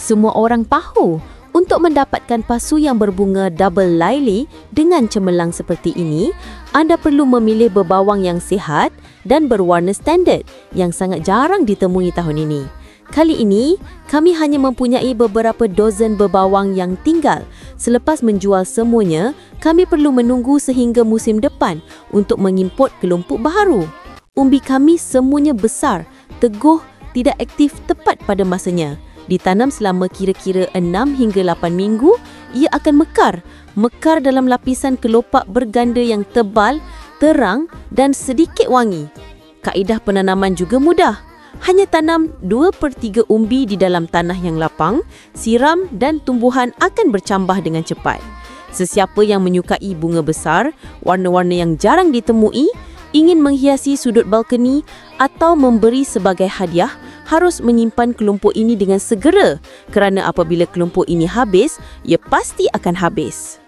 Semua orang tahu, untuk mendapatkan pasu yang berbunga double lily dengan cemerlang seperti ini, anda perlu memilih berbawang yang sihat dan berwarna standard yang sangat jarang ditemui tahun ini. Kali ini, kami hanya mempunyai beberapa dozen berbawang yang tinggal. Selepas menjual semuanya, kami perlu menunggu sehingga musim depan untuk mengimport kelompok baharu. Umbi kami semuanya besar, teguh, tidak aktif tepat pada masanya. Ditanam selama kira-kira 6 hingga 8 minggu, ia akan mekar. Mekar dalam lapisan kelopak berganda yang tebal, terang dan sedikit wangi. Kaedah penanaman juga mudah. Hanya tanam 2/3 umbi di dalam tanah yang lapang, siram dan tumbuhan akan bercambah dengan cepat. Sesiapa yang menyukai bunga besar, warna-warna yang jarang ditemui, ingin menghiasi sudut balkoni atau memberi sebagai hadiah, harus menyimpan kelompok ini dengan segera kerana apabila kelompok ini habis, ia pasti akan habis.